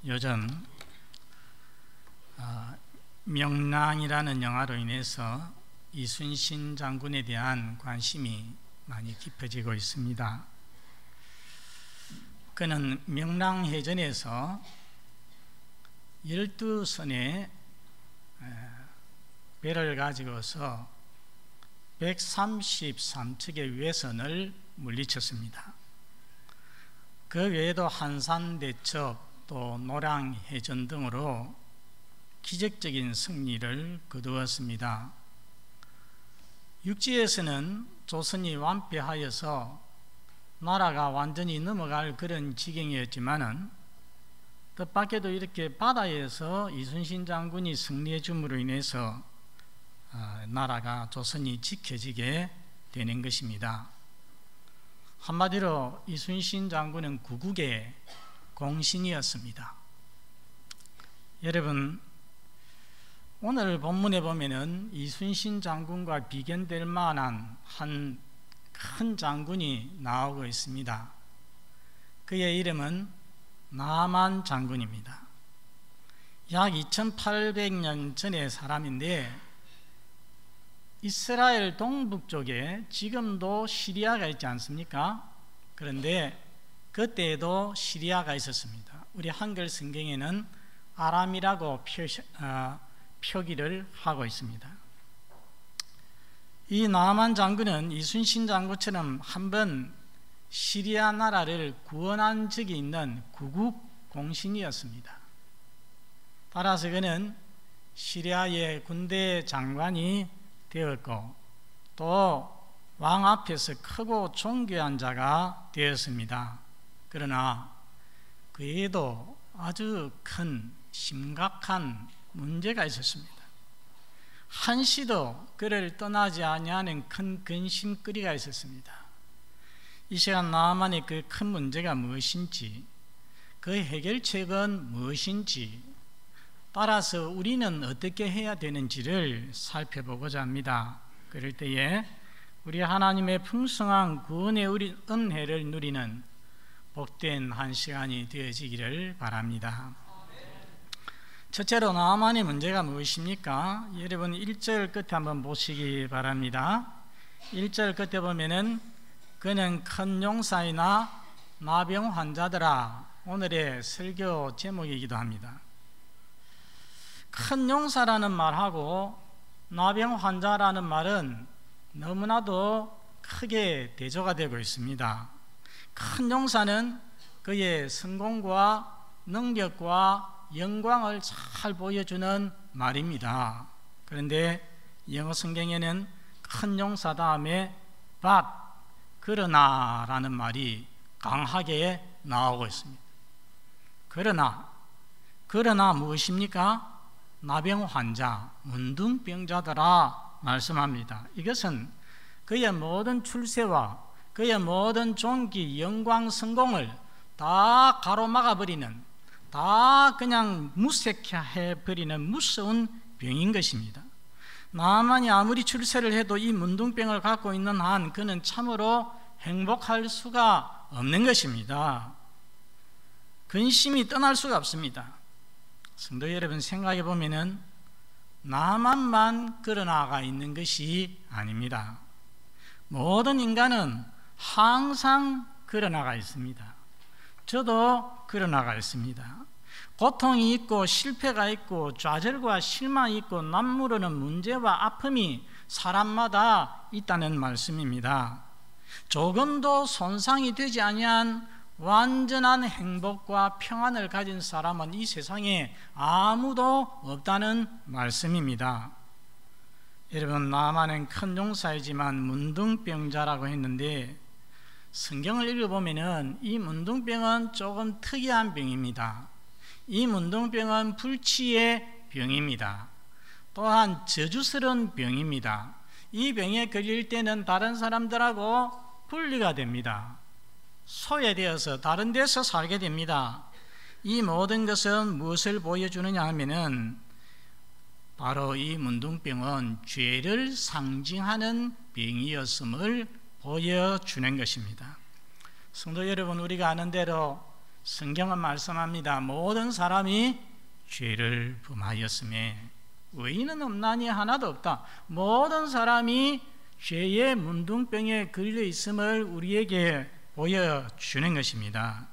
요즘 명랑이라는 영화로 인해서 이순신 장군에 대한 관심이 많이 깊어지고 있습니다. 그는 명랑해전에서 12선의 배를 가지고서 133척의 외선을 물리쳤습니다. 그 외에도 한산대첩 또 노량해전 등으로 기적적인 승리를 거두었습니다. 육지에서는 조선이 완패하여서 나라가 완전히 넘어갈 그런 지경이었지만은 뜻밖에도 이렇게 바다에서 이순신 장군이 승리해 줌으로 인해서 나라가 조선이 지켜지게 되는 것입니다. 한마디로 이순신 장군은 구국의 공신이었습니다. 여러분, 오늘 본문에 보면은 이순신 장군과 비견될 만한 한 큰 장군이 나오고 있습니다. 그의 이름은 나만 장군입니다. 약 2800년 전의 사람인데 이스라엘 동북쪽에 지금도 시리아가 있지 않습니까? 그런데 그때에도 시리아가 있었습니다. 우리 한글 성경에는 아람이라고 표기를 하고 있습니다. 이 나만 장군은 이순신 장군처럼 한번 시리아 나라를 구원한 적이 있는 구국 공신이었습니다. 따라서 그는 시리아의 군대 장관이 되었고 또 왕 앞에서 크고 존귀한 자가 되었습니다. 그러나 그에도 아주 큰 심각한 문제가 있었습니다. 한시도 그를 떠나지 아니하는 큰 근심거리가 있었습니다. 이 시간 나만의 그 큰 문제가 무엇인지, 그 해결책은 무엇인지, 따라서 우리는 어떻게 해야 되는지를 살펴보고자 합니다. 그럴 때에 우리 하나님의 풍성한 구원의 은혜를 누리는 복된 한 시간이 되어지기를 바랍니다. 첫째로 나만의 문제가 무엇입니까? 여러분 1절 끝에 한번 보시기 바랍니다. 1절 끝에 보면은 그는 큰 용사이나 나병 환자더라. 오늘의 설교 제목이기도 합니다. 큰 용사라는 말하고 나병 환자라는 말은 너무나도 크게 대조가 되고 있습니다. 큰 용사는 그의 성공과 능력과 영광을 잘 보여주는 말입니다. 그런데 영어 성경에는 큰 용사 다음에 but, 그러나 라는 말이 강하게 나오고 있습니다. 그러나 무엇입니까? 나병 환자, 문둥병자더라 말씀합니다. 이것은 그의 모든 출세와 그의 모든 존귀, 영광, 성공을 다 가로막아버리는, 다 그냥 무색해버리는 무서운 병인 것입니다. 나만이 아무리 출세를 해도 이 문둥병을 갖고 있는 한 그는 참으로 행복할 수가 없는 것입니다. 근심이 떠날 수가 없습니다. 성도 여러분, 생각해 보면은 나만만 그러나가 있는 것이 아닙니다. 모든 인간은 항상 그러나가 있습니다. 저도 그러나가 있습니다. 고통이 있고 실패가 있고 좌절과 실망이 있고 남모르는 문제와 아픔이 사람마다 있다는 말씀입니다. 조금도 손상이 되지 아니한 완전한 행복과 평안을 가진 사람은 이 세상에 아무도 없다는 말씀입니다. 여러분, 나만은 큰 용사이지만 문둥병자라고 했는데 성경을 읽어보면 이 문둥병은 조금 특이한 병입니다. 이 문둥병은 불치의 병입니다. 또한 저주스러운 병입니다. 이 병에 걸릴 때는 다른 사람들하고 분리가 됩니다. 소외되어서 다른 데서 살게 됩니다. 이 모든 것은 무엇을 보여주느냐 하면은 바로 이 문둥병은 죄를 상징하는 병이었음을 보여주는 것입니다. 성도 여러분, 우리가 아는 대로 성경은 말씀합니다. 모든 사람이 죄를 범하였음에 의인은 없나니 하나도 없다. 모든 사람이 죄의 문둥병에 걸려 있음을 우리에게 보여주는 것입니다.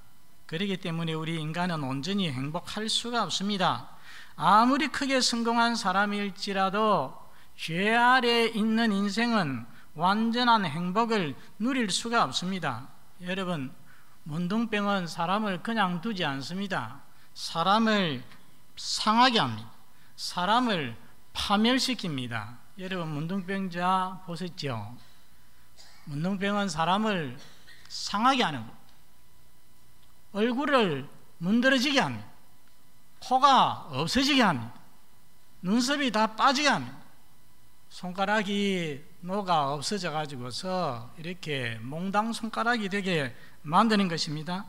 그렇기 때문에 우리 인간은 온전히 행복할 수가 없습니다. 아무리 크게 성공한 사람일지라도 죄 아래에 있는 인생은 완전한 행복을 누릴 수가 없습니다. 여러분, 문둥병은 사람을 그냥 두지 않습니다. 사람을 상하게 합니다. 사람을 파멸시킵니다. 여러분, 문둥병자 보셨죠? 문둥병은 사람을 상하게 하는 것, 얼굴을 문드러지게 합니다. 코가 없어지게 합니다. 눈썹이 다 빠지게 합니다. 손가락이 녹아 없어져 가지고서 이렇게 몽당 손가락이 되게 만드는 것입니다.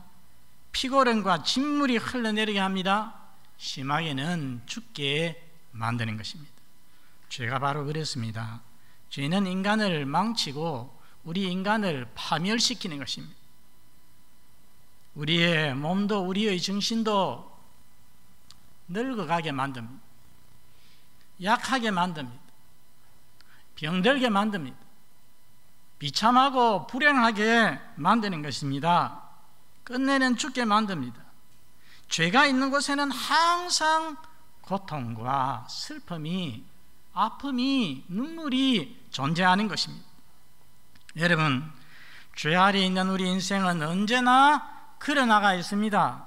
피고름과 진물이 흘러내리게 합니다. 심하게는 죽게 만드는 것입니다. 죄가 바로 그랬습니다. 죄는 인간을 망치고 우리 인간을 파멸시키는 것입니다. 우리의 몸도 우리의 정신도 늙어가게 만듭니다. 약하게 만듭니다. 병들게 만듭니다. 비참하고 불행하게 만드는 것입니다. 끝내는 죽게 만듭니다. 죄가 있는 곳에는 항상 고통과 슬픔이, 아픔이, 눈물이 존재하는 것입니다. 여러분, 죄 아래에 있는 우리 인생은 언제나 걸어나가 있습니다.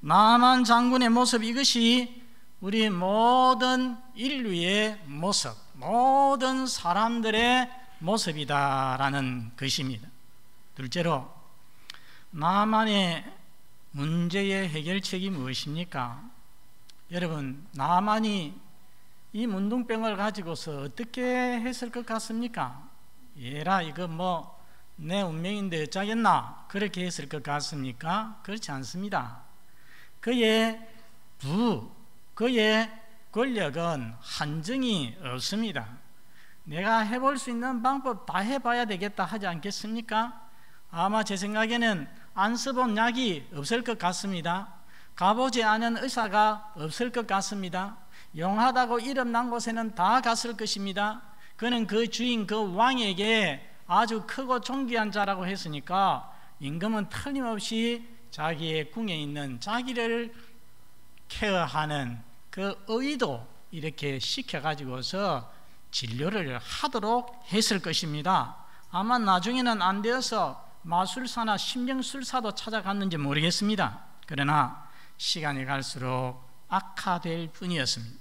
나만 장군의 모습, 이것이 우리 모든 인류의 모습, 모든 사람들의 모습이다라는 것입니다. 둘째로, 나만의 문제의 해결책이 무엇입니까? 여러분, 나만이 이 문둥병을 가지고서 어떻게 했을 것 같습니까? 얘라, 이거 내 운명인데 어쩌겠나, 그렇게 했을 것 같습니까? 그렇지 않습니다. 그의 그의 권력은 한정이 없습니다. 내가 해볼 수 있는 방법 다 해봐야 되겠다 하지 않겠습니까? 아마 제 생각에는 안 써본 약이 없을 것 같습니다. 가보지 않은 의사가 없을 것 같습니다. 용하다고 이름 난 곳에는 다 갔을 것입니다. 그는 그 주인, 그 왕에게 아주 크고 존귀한 자라고 했으니까 임금은 틀림없이 자기의 궁에 있는 자기를 케어하는 그 의도 이렇게 시켜가지고서 진료를 하도록 했을 것입니다. 아마 나중에는 안 되어서 마술사나 심령술사도 찾아갔는지 모르겠습니다. 그러나 시간이 갈수록 악화될 뿐이었습니다.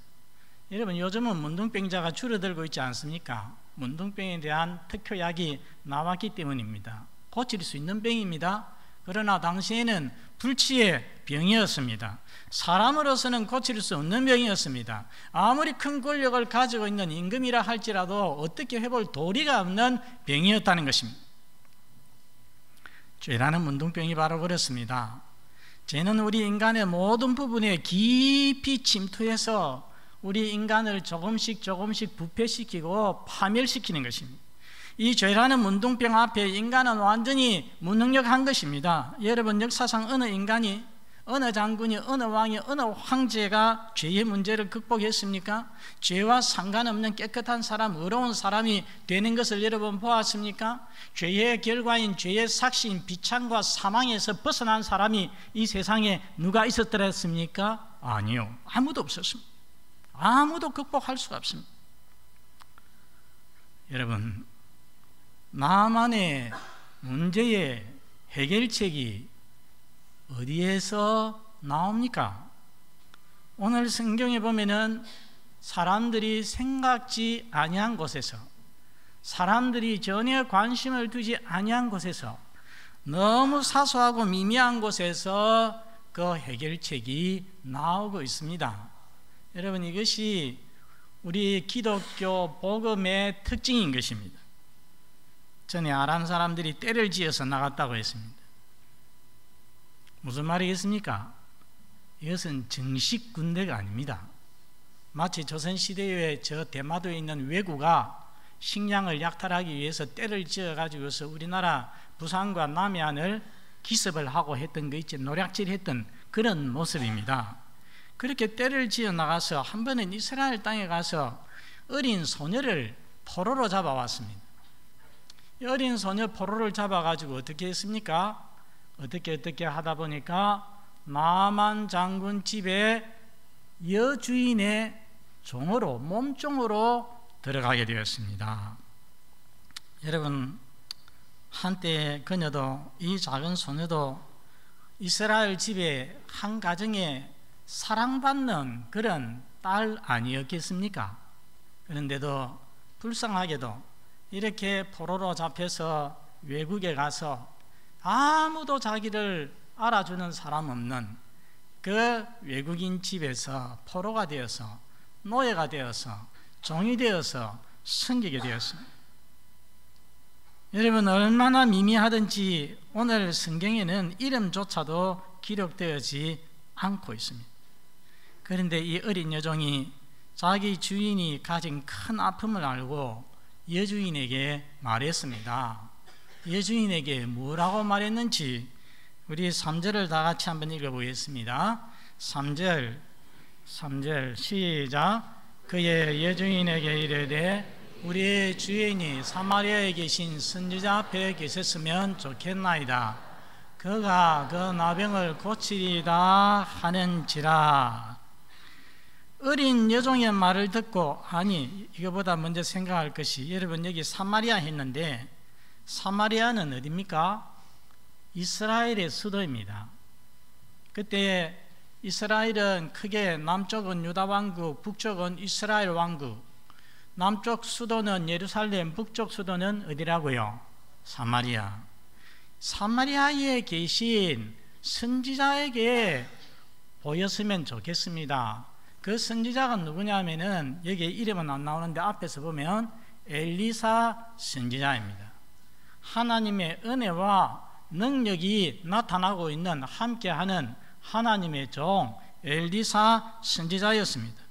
여러분, 요즘은 문둥병자가 줄어들고 있지 않습니까? 문둥병에 대한 특효약이 나왔기 때문입니다. 고칠 수 있는 병입니다. 그러나 당시에는 불치의 병이었습니다. 사람으로서는 고칠 수 없는 병이었습니다. 아무리 큰 권력을 가지고 있는 임금이라 할지라도 어떻게 해볼 도리가 없는 병이었다는 것입니다. 죄라는 문둥병이 바로 그렇습니다. 죄는 우리 인간의 모든 부분에 깊이 침투해서 우리 인간을 조금씩 부패시키고 파멸시키는 것입니다. 이 죄라는 문둥병 앞에 인간은 완전히 무능력한 것입니다. 여러분, 역사상 어느 인간이, 어느 장군이, 어느 왕이, 어느 황제가 죄의 문제를 극복했습니까? 죄와 상관없는 깨끗한 사람, 의로운 사람이 되는 것을 여러분 보았습니까? 죄의 결과인 죄의 삭신, 비참과 사망에서 벗어난 사람이 이 세상에 누가 있었더랬습니까? 아니요, 아무도 없었습니다. 아무도 극복할 수가 없습니다. 여러분, 나만의 문제의 해결책이 어디에서 나옵니까? 오늘 성경에 보면은 사람들이 생각지 아니한 곳에서, 사람들이 전혀 관심을 두지 아니한 곳에서, 너무 사소하고 미미한 곳에서 그 해결책이 나오고 있습니다. 여러분, 이것이 우리 기독교 복음의 특징인 것입니다. 전에 아람 사람들이 떼를 지어서 나갔다고 했습니다. 무슨 말이겠습니까? 이것은 정식 군대가 아닙니다. 마치 조선시대에 저 대마도에 있는 왜구가 식량을 약탈하기 위해서 떼를 지어가지고서 우리나라 부산과 남해안을 기습을 하고 했던 거 있지, 노략질했던 그런 모습입니다. 그렇게 떼를 지어 나가서 한 번은 이스라엘 땅에 가서 어린 소녀를 포로로 잡아왔습니다. 이 어린 소녀 포로를 잡아가지고 어떻게 했습니까? 어떻게 하다 보니까 나만 장군 집에 여주인의 종으로, 몸종으로 들어가게 되었습니다. 여러분, 한때 그녀도, 이 작은 소녀도 이스라엘 집에 한 가정에 사랑받는 그런 딸 아니었겠습니까? 그런데도 불쌍하게도 이렇게 포로로 잡혀서 외국에 가서 아무도 자기를 알아주는 사람 없는 그 외국인 집에서 포로가 되어서, 노예가 되어서, 종이 되어서 섬기게 되었습니다. 여러분, 얼마나 미미하든지 오늘 성경에는 이름조차도 기록되어지 않고 있습니다. 그런데 이 어린 여종이 자기 주인이 가진 큰 아픔을 알고 여주인에게 말했습니다. 여주인에게 뭐라고 말했는지 우리 3절을 다 같이 한번 읽어보겠습니다. 3절 시작. 그의 여주인에게 이르되 우리 주인이 사마리아에 계신 선지자 앞에 계셨으면 좋겠나이다. 그가 그 나병을 고치리다 하는지라. 어린 여종의 말을 듣고, 아니, 이거보다 먼저 생각할 것이, 여러분 여기 사마리아 했는데 사마리아는 어디입니까? 이스라엘의 수도입니다. 그때 이스라엘은 크게 남쪽은 유다 왕국, 북쪽은 이스라엘 왕국, 남쪽 수도는 예루살렘, 북쪽 수도는 어디라고요? 사마리아. 사마리아에 계신 선지자에게 보였으면 좋겠습니다. 그 선지자가 누구냐면은 여기 이름은 안 나오는데 앞에서 보면 엘리사 선지자입니다. 하나님의 은혜와 능력이 나타나고 있는, 함께하는 하나님의 종 엘리사 선지자였습니다.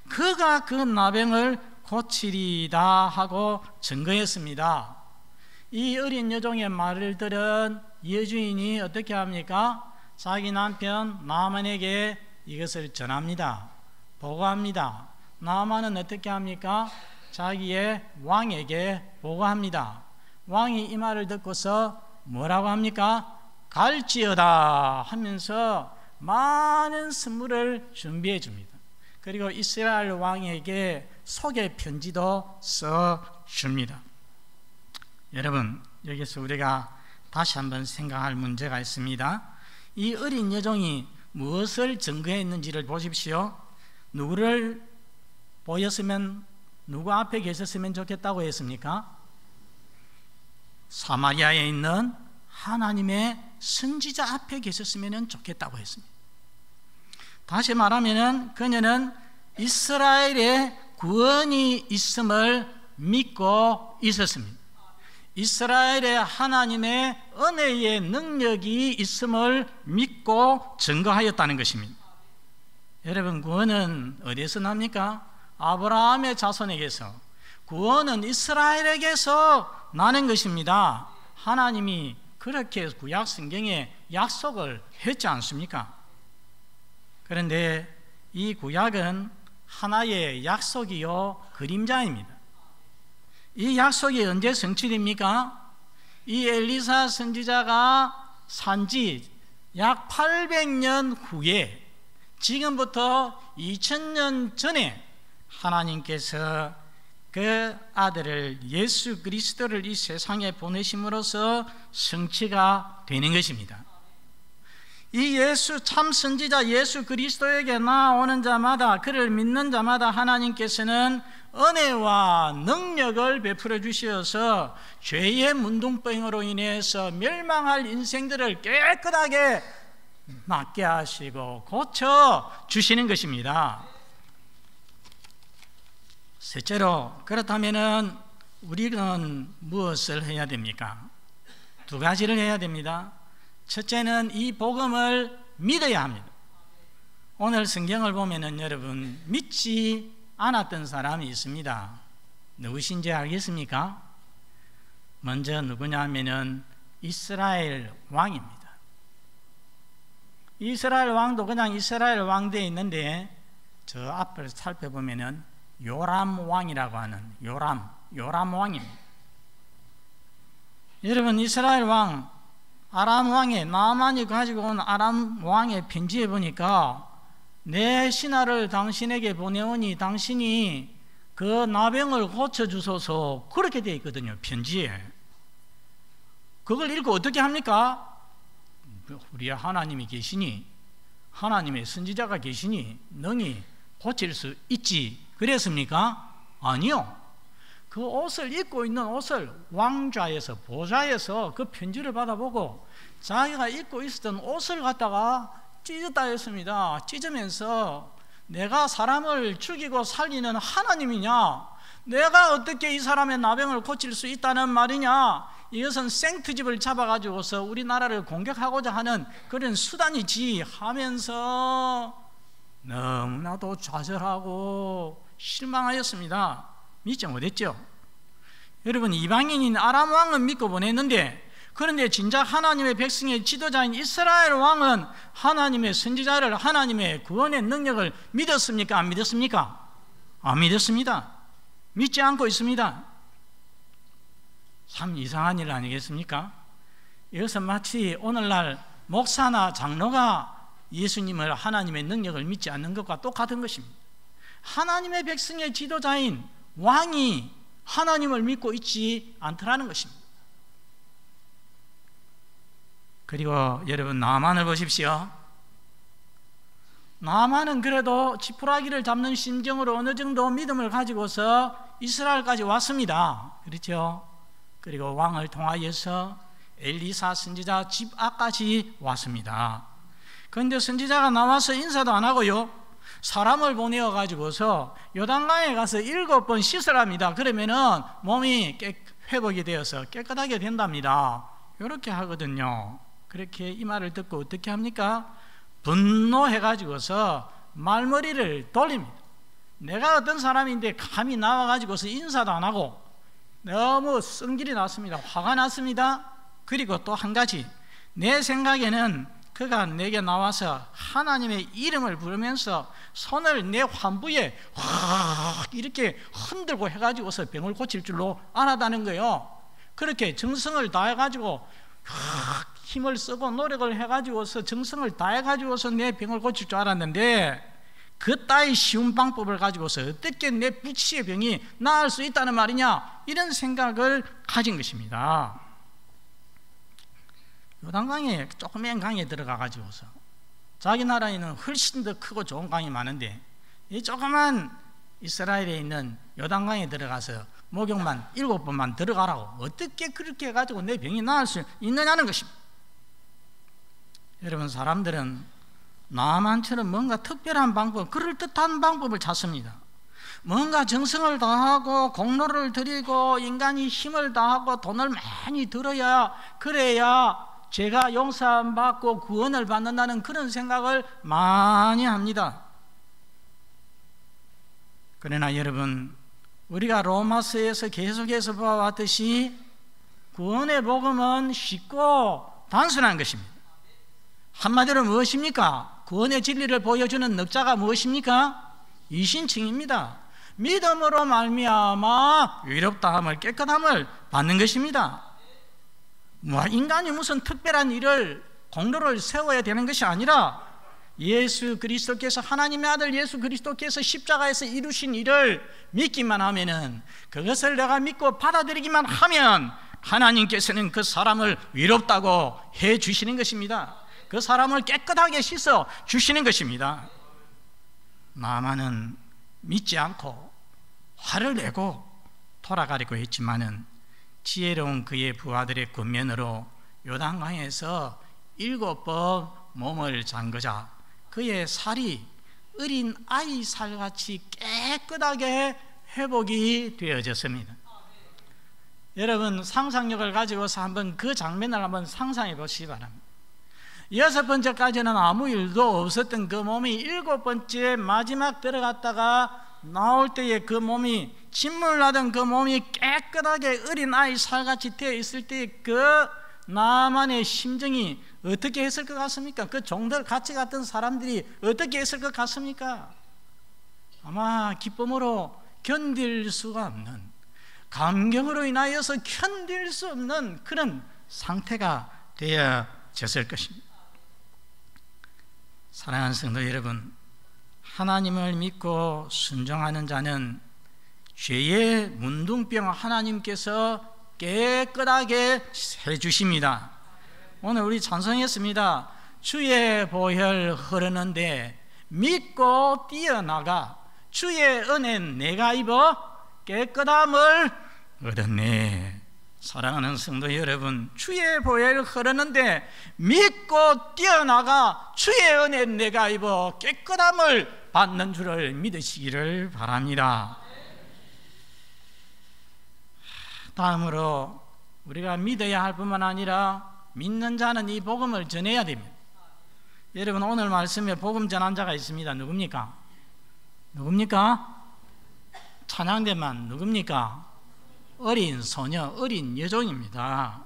그가 그 나병을 고치리다 하고 증거했습니다. 이 어린 여종의 말을 들은 여주인이 어떻게 합니까? 자기 남편 나만에게 이것을 전합니다. 보고합니다. 나만은 어떻게 합니까? 자기의 왕에게 보고합니다. 왕이 이 말을 듣고서 뭐라고 합니까? 갈지어다 하면서 많은 선물을 준비해 줍니다. 그리고 이스라엘 왕에게 소개 편지도 써 줍니다. 여러분, 여기서 우리가 다시 한번 생각할 문제가 있습니다. 이 어린 여종이 무엇을 증거했는지를 보십시오. 누구를 보였으면, 누구 앞에 계셨으면 좋겠다고 했습니까? 사마리아에 있는 하나님의 선지자 앞에 계셨으면 좋겠다고 했습니다. 다시 말하면 그녀는 이스라엘의 구원이 있음을 믿고 있었습니다. 이스라엘의 하나님의 은혜의 능력이 있음을 믿고 증거하였다는 것입니다. 여러분, 구원은 어디에서 납니까? 아브라함의 자손에게서. 구원은 이스라엘에게서 나는 것입니다. 하나님이 그렇게 구약 성경에 약속을 했지 않습니까? 그런데 이 구약은 하나의 약속이요 그림자입니다. 이 약속이 언제 성취됩니까? 이 엘리사 선지자가 산지 약 800년 후에, 지금부터 2000년 전에 하나님께서 그 아들을, 예수 그리스도를 이 세상에 보내심으로써 성취가 되는 것입니다. 이 예수, 참 선지자 예수 그리스도에게 나오는 자마다, 그를 믿는 자마다 하나님께서는 은혜와 능력을 베풀어 주셔서 죄의 문둥병으로 인해서 멸망할 인생들을 깨끗하게 낫게 하시고 고쳐 주시는 것입니다. 셋째로, 그렇다면 우리는 무엇을 해야 됩니까? 두 가지를 해야 됩니다. 첫째는 이 복음을 믿어야 합니다. 오늘 성경을 보면은 여러분, 믿지 않았던 사람이 있습니다. 누구신지 알겠습니까? 먼저 누구냐 하면은 이스라엘 왕입니다. 이스라엘 왕도 그냥 이스라엘 왕대에 있는데 저 앞을 살펴보면은 요람 왕이라고 하는 요람 왕입니다. 여러분, 이스라엘 왕 아람 왕의 나아만이 가지고 온 아람 왕의 편지에 보니까 내 신하를 당신에게 보내오니 당신이 그 나병을 고쳐주소서, 그렇게 되어 있거든요, 편지에. 그걸 읽고 어떻게 합니까? 우리 하나님이 계시니, 하나님의 선지자가 계시니 능히 고칠 수 있지, 그랬습니까? 아니요. 그 옷을 입고 있는 옷을 왕좌에서, 보좌에서 그 편지를 받아보고 자기가 입고 있었던 옷을 갖다가 찢었다 했습니다. 찢으면서 내가 사람을 죽이고 살리는 하나님이냐, 내가 어떻게 이 사람의 나병을 고칠 수 있다는 말이냐, 이것은 생트집을 잡아가지고서 우리나라를 공격하고자 하는 그런 수단이지 하면서 너무나도 좌절하고 실망하였습니다. 믿지 못했죠. 여러분, 이방인인 아람 왕은 믿고 보냈는데, 그런데 진작 하나님의 백성의 지도자인 이스라엘 왕은 하나님의 선지자를, 하나님의 구원의 능력을 믿었습니까? 안 믿었습니까? 안 믿었습니다. 믿지 않고 있습니다. 참 이상한 일 아니겠습니까? 이것은 마치 오늘날 목사나 장로가 예수님을, 하나님의 능력을 믿지 않는 것과 똑같은 것입니다. 하나님의 백성의 지도자인 왕이 하나님을 믿고 있지 않더라는 것입니다. 그리고 여러분, 나아만을 보십시오. 나아만은 그래도 지푸라기를 잡는 심정으로 어느 정도 믿음을 가지고서 이스라엘까지 왔습니다. 그렇죠? 그리고 왕을 통하여서 엘리사 선지자 집 앞까지 왔습니다. 그런데 선지자가 나와서 인사도 안 하고요, 사람을 보내어 가지고서 요단강에 가서 7번 씻으랍니다. 그러면은 몸이 회복이 되어서 깨끗하게 된답니다. 이렇게 하거든요. 그렇게 이 말을 듣고 어떻게 합니까? 분노해 가지고서 말머리를 돌립니다. 내가 어떤 사람인데 감히 나와 가지고서 인사도 안 하고, 너무 성질이 났습니다. 화가 났습니다. 그리고 또 한 가지, 내 생각에는 그가 내게 나와서 하나님의 이름을 부르면서 손을 내 환부에 확 이렇게 흔들고 해가지고서 병을 고칠 줄로 알았다는 거예요. 그렇게 정성을 다해가지고 힘을 쓰고 노력을 해가지고서 정성을 다해가지고서 내 병을 고칠 줄 알았는데, 그 따위 쉬운 방법을 가지고서 어떻게 내 부치의 병이 나을 수 있다는 말이냐, 이런 생각을 가진 것입니다. 요단강에, 조그만 강에 들어가 가지고서 자기 나라에는 훨씬 더 크고 좋은 강이 많은데 이 조그만 이스라엘에 있는 요단강에 들어가서 목욕만 7번만 들어가라고, 어떻게 그렇게 해가지고 내 병이 나을 수 있느냐는 것입니다. 여러분, 사람들은 나만처럼 뭔가 특별한 방법, 그럴듯한 방법을 찾습니다. 뭔가 정성을 다하고 공로를 들이고 인간이 힘을 다하고 돈을 많이 들어야, 그래야 죄가 용서받고 구원을 받는다는 그런 생각을 많이 합니다. 그러나 여러분, 우리가 로마서에서 계속해서 보아왔듯이 구원의 복음은 쉽고 단순한 것입니다. 한마디로 무엇입니까? 구원의 진리를 보여주는 넉자가 무엇입니까? 이신칭입니다. 믿음으로 말미암아 의롭다함을, 깨끗함을 받는 것입니다. 인간이 무슨 특별한 일을, 공로를 세워야 되는 것이 아니라 예수 그리스도께서, 하나님의 아들 예수 그리스도께서 십자가에서 이루신 일을 믿기만 하면은, 그것을 내가 믿고 받아들이기만 하면 하나님께서는 그 사람을 의롭다고 해 주시는 것입니다. 그 사람을 깨끗하게 씻어 주시는 것입니다. 나만은 믿지 않고 화를 내고 돌아가려고 했지만은 지혜로운 그의 부하들의 권면으로 요단강에서 7번 몸을 잠그자 그의 살이 어린 아이 살같이 깨끗하게 회복이 되어졌습니다. 여러분, 상상력을 가지고서 한번 그 장면을 한번 상상해 보시기 바랍니다. 6번째까지는 아무 일도 없었던 그 몸이 7번째 마지막 들어갔다가 나올 때에 그 몸이, 진물 나던 그 몸이 깨끗하게 어린 아이 살같이 되어 있을 때 그 나만의 심정이 어떻게 했을 것 같습니까? 그 종들 같이 갔던 사람들이 어떻게 했을 것 같습니까? 아마 기쁨으로 견딜 수가 없는, 감격으로 인하여서 견딜 수 없는 그런 상태가 되어졌을 것입니다. 사랑하는 성도 여러분, 하나님을 믿고 순종하는 자는 죄의 문둥병 하나님께서 깨끗하게 해주십니다. 오늘 우리 찬송했습니다. 주의 보혈 흐르는데 믿고 뛰어나가 주의 은혜 내가 입어 깨끗함을 얻었네. 사랑하는 성도 여러분, 주의 보혈 흐르는데 믿고 뛰어나가 주의 은혜 내가 입어 깨끗함을 받는 줄을 믿으시기를 바랍니다. 다음으로 우리가 믿어야 할 뿐만 아니라 믿는 자는 이 복음을 전해야 됩니다. 여러분, 오늘 말씀에 복음 전한 자가 있습니다. 누굽니까? 누굽니까? 찬양대만 누굽니까? 어린 소녀, 어린 여종입니다.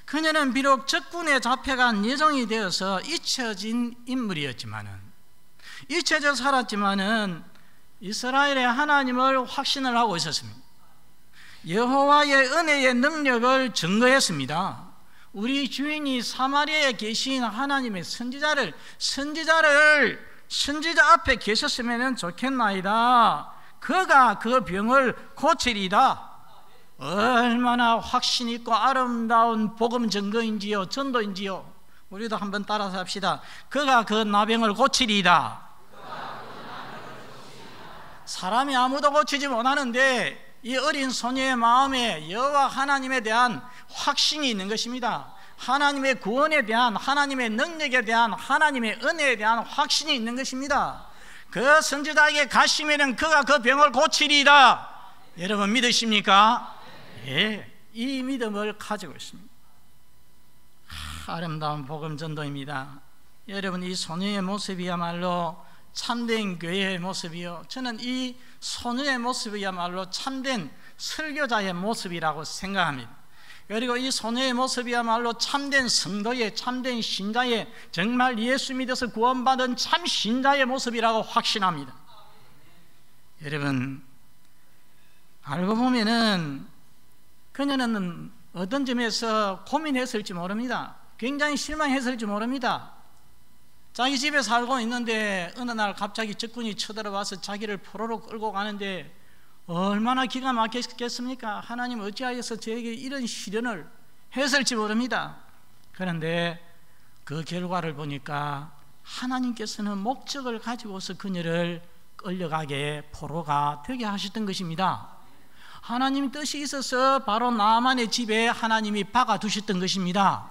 그녀는 비록 적군에 잡혀간 여종이 되어서 잊혀진 인물이었지만은, 잊혀져 살았지만은 이스라엘의 하나님을 확신을 하고 있었습니다. 여호와의 은혜의 능력을 증거했습니다. 우리 주인이 사마리아에 계신 하나님의 선지자 앞에 계셨으면 좋겠나이다. 그가 그 병을 고치리다. 얼마나 확신 있고 아름다운 복음 증거인지요, 전도인지요. 우리도 한번 따라서 합시다. 그가 그 나병을 고치리다. 사람이 아무도 고치지 못하는데 이 어린 소녀의 마음에 여호와 하나님에 대한 확신이 있는 것입니다. 하나님의 구원에 대한, 하나님의 능력에 대한, 하나님의 은혜에 대한 확신이 있는 것입니다. 그 선지자에게 가시면은 그가 그 병을 고치리이다. 여러분 믿으십니까? 예, 이 믿음을 가지고 있습니다. 아름다운 복음 전도입니다. 여러분, 이 소녀의 모습이야말로 참된 교회의 모습이요, 저는 이 소녀의 모습이야말로 참된 설교자의 모습이라고 생각합니다. 그리고 이 소녀의 모습이야말로 참된 성도의, 참된 신자의, 정말 예수 믿어서 구원받은 참 신자의 모습이라고 확신합니다. 여러분, 알고 보면은 그녀는 어떤 점에서 고민했을지 모릅니다. 굉장히 실망했을지 모릅니다. 자기 집에 살고 있는데 어느 날 갑자기 적군이 쳐들어와서 자기를 포로로 끌고 가는데 얼마나 기가 막혔겠습니까? 하나님 어찌하여서 저에게 이런 시련을 했을지 모릅니다. 그런데 그 결과를 보니까 하나님께서는 목적을 가지고서 그녀를 끌려가게, 포로가 되게 하셨던 것입니다. 하나님 뜻이 있어서 바로 나만의 집에 하나님이 박아두셨던 것입니다.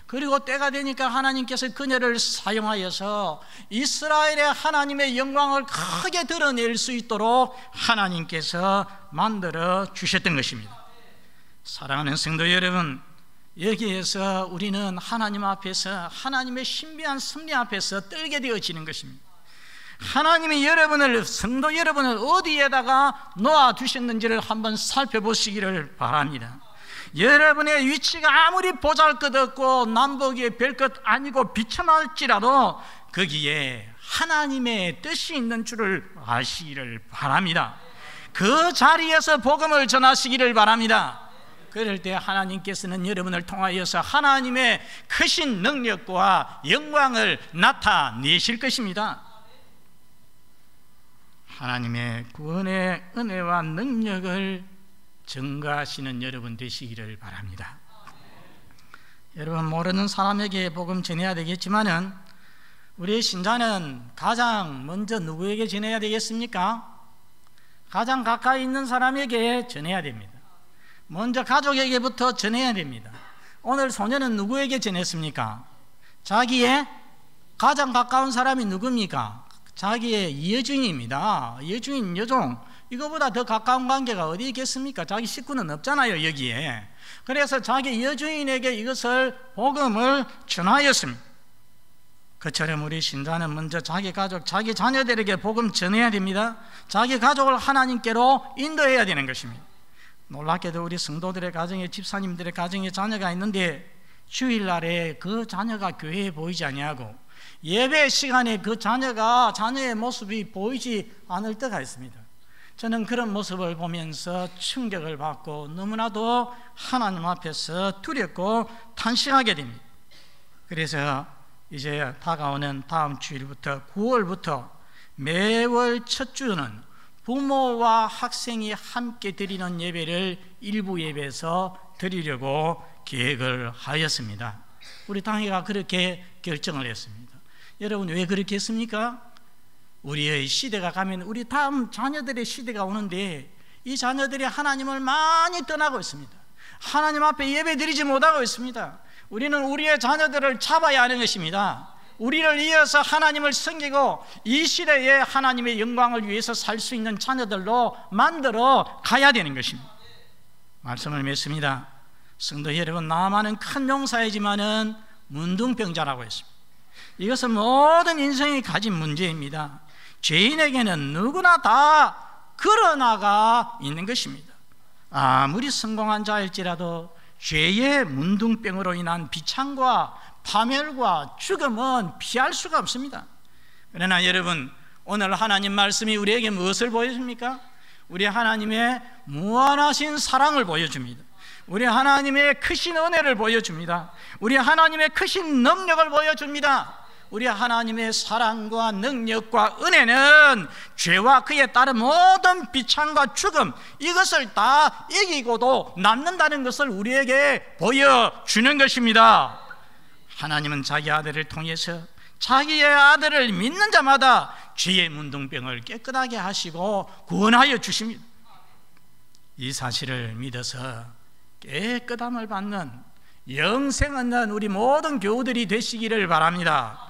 그리고 때가 되니까 하나님께서 그녀를 사용하여서 이스라엘의 하나님의 영광을 크게 드러낼 수 있도록 하나님께서 만들어 주셨던 것입니다. 사랑하는 성도 여러분, 여기에서 우리는 하나님 앞에서, 하나님의 신비한 섭리 앞에서 떨게 되어지는 것입니다. 하나님이 여러분을, 성도 여러분을 어디에다가 놓아두셨는지를 한번 살펴보시기를 바랍니다. 여러분의 위치가 아무리 보잘것없고 남북이 별것 아니고 비천할지라도 거기에 하나님의 뜻이 있는 줄을 아시기를 바랍니다. 그 자리에서 복음을 전하시기를 바랍니다. 그럴 때 하나님께서는 여러분을 통하여서 하나님의 크신 능력과 영광을 나타내실 것입니다. 하나님의 구원의 은혜와 능력을 증거하시는 여러분 되시기를 바랍니다. 여러분, 모르는 사람에게 복음 전해야 되겠지만은 우리의 신자는 가장 먼저 누구에게 전해야 되겠습니까? 가장 가까이 있는 사람에게 전해야 됩니다. 먼저 가족에게부터 전해야 됩니다. 오늘 소녀는 누구에게 전했습니까? 자기의 가장 가까운 사람이 누굽니까? 자기의 여종입니다. 여종인 여종, 이거보다 더 가까운 관계가 어디 있겠습니까? 자기 식구는 없잖아요, 여기에. 그래서 자기 여주인에게 이것을, 복음을 전하였습니다. 그처럼 우리 신자는 먼저 자기 가족, 자기 자녀들에게 복음 전해야 됩니다. 자기 가족을 하나님께로 인도해야 되는 것입니다. 놀랍게도 우리 성도들의 가정에, 집사님들의 가정에 자녀가 있는데 주일날에 그 자녀가 교회에 보이지 아니하고 예배 시간에 그 자녀의 모습이 보이지 않을 때가 있습니다. 저는 그런 모습을 보면서 충격을 받고 너무나도 하나님 앞에서 두렵고 탄식하게 됩니다. 그래서 이제 다가오는 다음 주일부터 9월부터 매월 첫 주는 부모와 학생이 함께 드리는 예배를 일부 예배에서 드리려고 계획을 하였습니다. 우리 당회가 그렇게 결정을 했습니다. 여러분, 왜 그렇게 했습니까? 우리의 시대가 가면 우리 다음 자녀들의 시대가 오는데 이 자녀들이 하나님을 많이 떠나고 있습니다. 하나님 앞에 예배 드리지 못하고 있습니다. 우리는 우리의 자녀들을 잡아야 하는 것입니다. 우리를 이어서 하나님을 섬기고 이 시대에 하나님의 영광을 위해서 살 수 있는 자녀들로 만들어 가야 되는 것입니다. 말씀을 맺습니다. 성도 여러분, 나만은 큰 용사이지만은 문둥병자라고 했습니다. 이것은 모든 인생이 가진 문제입니다. 죄인에게는 누구나 다 걸어나가 있는 것입니다. 아무리 성공한 자일지라도 죄의 문둥병으로 인한 비참과 파멸과 죽음은 피할 수가 없습니다. 그러나 여러분, 오늘 하나님 말씀이 우리에게 무엇을 보여줍니까? 우리 하나님의 무한하신 사랑을 보여줍니다. 우리 하나님의 크신 은혜를 보여줍니다. 우리 하나님의 크신 능력을 보여줍니다. 우리 하나님의 사랑과 능력과 은혜는 죄와 그에 따른 모든 비참과 죽음, 이것을 다 이기고도 남는다는 것을 우리에게 보여주는 것입니다. 하나님은 자기 아들을 통해서 자기의 아들을 믿는 자마다 죄의 문둥병을 깨끗하게 하시고 구원하여 주십니다. 이 사실을 믿어서 깨끗함을 받는 영생 얻는 우리 모든 교우들이 되시기를 바랍니다.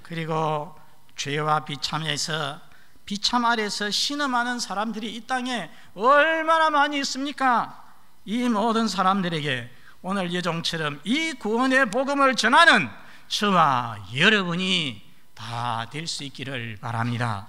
그리고 죄와 비참에서, 비참 아래서 신음하는 사람들이 이 땅에 얼마나 많이 있습니까? 이 모든 사람들에게 오늘 여종처럼 이 구원의 복음을 전하는 저와 여러분이 다 될 수 있기를 바랍니다.